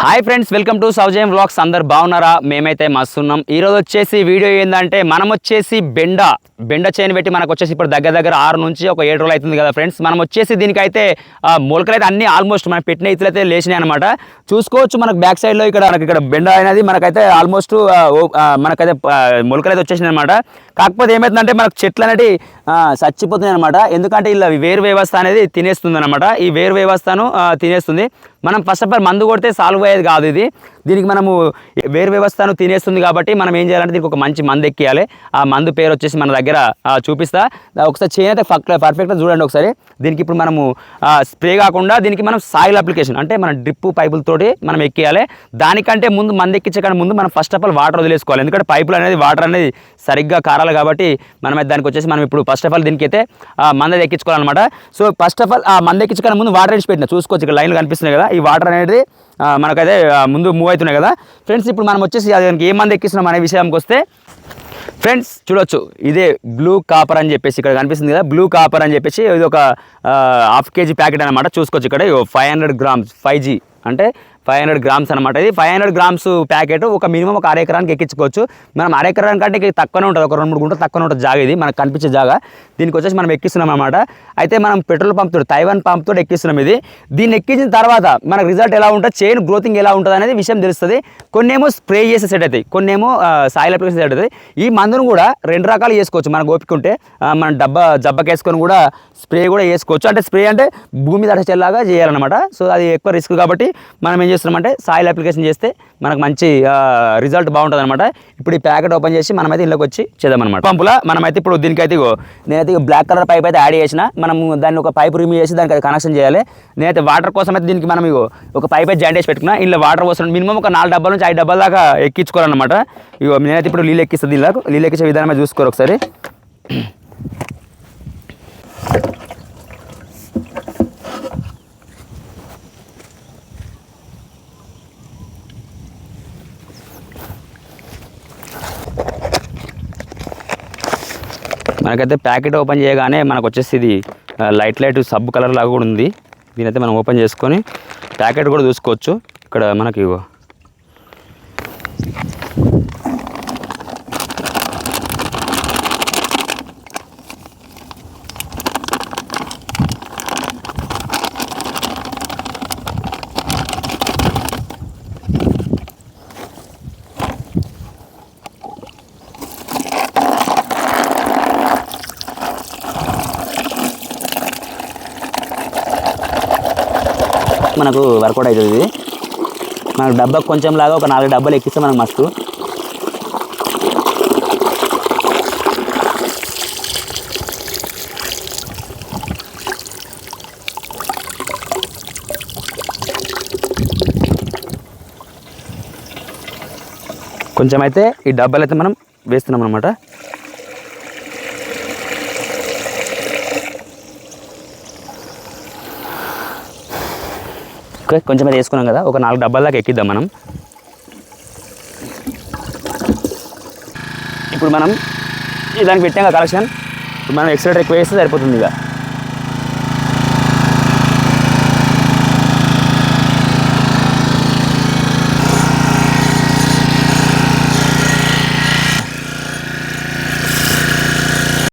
Hi friends, welcome to సౌజయం vlogs. అందరు బాగున్నారా? మేమైతే మస్తున్నాం. ఈరోజు వచ్చేసి వీడియో ఏంటంటే మనం వచ్చేసి బెండ చేను పెట్టి మనకు వచ్చేసి ఇప్పుడు దగ్గర 6 నుంచి ఒక 7 రోజులు అవుతుంది కదా ఫ్రెండ్స్. మనం వచ్చేసి దీనికైతే మొలకలు అయితే అన్ని ఆల్మోస్ట్ మనం పెట్టిన ఇతులు అయితే లేచినాయి అనమాట. చూసుకోవచ్చు మనకు బ్యాక్ సైడ్లో ఇక్కడ బెండ అనేది మనకైతే ఆల్మోస్ట్ మనకైతే మొలకలు అయితే వచ్చేసినాయి అనమాట. కాకపోతే ఏమవుతుందంటే మనకు చెట్లు అనేవి చచ్చిపోతున్నాయి అనమాట. ఎందుకంటే ఇలా వేరు వ్యవస్థ అనేది తినేస్తుంది అనమాట. ఈ వేరు వ్యవస్థను తినేస్తుంది. మనం ఫస్ట్ ఆఫ్ ఆల్ మందు కొడితే సాల్వ్ అయ్యేది కాదు ఇది. దీనికి మనము వేరు వ్యవస్థను తినేస్తుంది కాబట్టి మనం ఏం చేయాలంటే దీనికి ఒక మంచి మందు ఎక్కియాలి. ఆ మందు పేరు వచ్చేసి మన దగ్గర చూపిస్తా. ఒకసారి చేను అయితే పర్ఫెక్ట్గా చూడండి ఒకసారి. దీనికి ఇప్పుడు మనము స్ప్రే కాకుండా దీనికి మనం సాయిల్ అప్లికేషన్ అంటే మన డ్రిప్ పైపులతోటి మనం ఎక్కియాలి. దానికంటే ముందు మందు ఎక్కించకంటే ముందు మనం ఫస్ట్ ఆఫ్ ఆల్ వాటర్ వదిలేసుకోవాలి. ఎందుకంటే పైపులు అనేది వాటర్ అనేది సరిగ్గా కారాలి కాబట్టి మనమైతే దానికి వచ్చేసి మనం ఇప్పుడు ఫస్ట్ ఆఫ్ ఆల్ దీనికి అయితే మందు ఎక్కించుకోవాలన్నమాట. సో ఫస్ట్ ఆఫ్ ఆల్ ఆ మందు ఎక్కించుకునే ముందు వాటర్ వేసి పెట్టిన చూసుకోవచ్చు. ఇక్కడ లైన్లు కనిపిస్తున్నాయి కదా, ఈ వాటర్ అనేది మనకైతే ముందు మూవ్ అవుతున్నాయి కదా ఫ్రెండ్స్. ఇప్పుడు మనం వచ్చేసి దానికి ఏ మంది ఎక్కిస్తున్నాం అనే విషయానికి వస్తే ఫ్రెండ్స్ చూడొచ్చు, ఇదే బ్లూ కాపర్ అని చెప్పేసి ఇక్కడ కనిపిస్తుంది కదా, బ్లూ కాపర్ అని చెప్పేసి ఇది ఒక 1/2 kg ప్యాకెట్ అనమాట. చూసుకోవచ్చు ఇక్కడ 500 grams 5G అంటే 500 grams అనమాట. ఇది 500 grams ప్యాకెట్ ఒక మినిమం ఒక అరెకరానికి ఎక్కించుకోవచ్చు. మనం అరెకరానికి అంటే తక్కువనే ఉంటుంది, ఒక 2-3 గుంటలు తక్కువనే ఉంటుంది జాగా. ఇది మనకు కనిపించే జాగా. దీనికి వచ్చేసి మనం ఎక్కిస్తున్నాం అనమాట. అయితే మనం పెట్రోల్ పంప్ తోటి తైవాన్ పంప్ తోటి ఎక్కిస్తున్నాం ఇది. దీన్ని ఎక్కించిన తర్వాత మనకు రిజల్ట్ ఎలా ఉంటుంది, చైన్ గ్రోతింగ్ ఎలా ఉంటుంది అనేది విషయం తెలుస్తుంది. కొన్నేమో స్ప్రే చేసే సెట్ అవుతాయి, కొన్నేమో సాయిల్ అప్లికేషన్ సెట్ అవుతాయి. ఈ మందును కూడా 2 రకాలు చేసుకోవచ్చు. మనకు ఓపికంటే మనం జబ్బకేసుకొని కూడా స్ప్రే కూడా వేసుకోవచ్చు. అంటే స్ప్రే అంటే భూమి దడచేలాగా చేయాలన్నమాట. సో అది ఎక్కువ రిస్క్ కాబట్టి మనం ఏం చేస్తున్నామంటే సాయిల్ అప్లికేషన్ చేస్తే మనకు మంచి రిజల్ట్ బాగుంటుంది అనమాట. ఇప్పుడు ఈ ప్యాకెట్ ఓపెన్ చేసి మనమైతే ఇంట్లోకి వచ్చి చేద్దామన్నమాట. పంపులా మనమైతే ఇప్పుడు దీనికైతే నేనైతే బ్లాక్ కలర్ పైప్ అయితే యాడ్ చేసిన. మనం దాన్ని ఒక పైప్ రిమూవ్ చేసి దానికి కనెక్షన్ చేయాలి. నేనైతే వాటర్ కోసం అయితే దీనికి మనం ఒక పైప్ అయితే జాయింట్ చేసి పెట్టుకున్నా. ఇంట్లో వాటర్ కోసం మినిమం ఒక 4 డబ్బాల నుంచి 5 డబ్బాల దాకా ఎక్కించుకోవాలన్నమాట. నేనైతే ఇప్పుడు నీళ్ళు ఎక్కిస్తుంది. నీళ్ళు ఎక్కించే విధానమే చూసుకోరు ఒకసారి. మనకైతే ప్యాకెట్ ఓపెన్ చేయగానే మనకు వచ్చేసి ఇది లైట్ సబ్బు కలర్ లాగా కూడా ఉంది. దీనైతే మనం ఓపెన్ చేసుకొని ప్యాకెట్ కూడా చూసుకోవచ్చు. ఇక్కడ మనకి మనకు వర్కౌట్ అవుతుంది. ఇది మనకు డబ్బాకు కొంచెం లాగా ఒక 4 డబ్బాలు ఎక్కిస్తే మనకు మస్తు. కొంచెం అయితే ఈ డబ్బాలు అయితే మనం వేస్తున్నాం అన్నమాట. ఓకే, కొంచెం అయితే వేసుకున్నాం కదా, ఒక 4 డబ్బాల దాకా ఎక్కిద్దాం మనం. ఇప్పుడు మనం దానికి పెట్టాం కదా కలెక్షన్. ఇప్పుడు మనం ఎక్స్ట్రా ఎక్కువ వేస్తే సరిపోతుంది. ఇక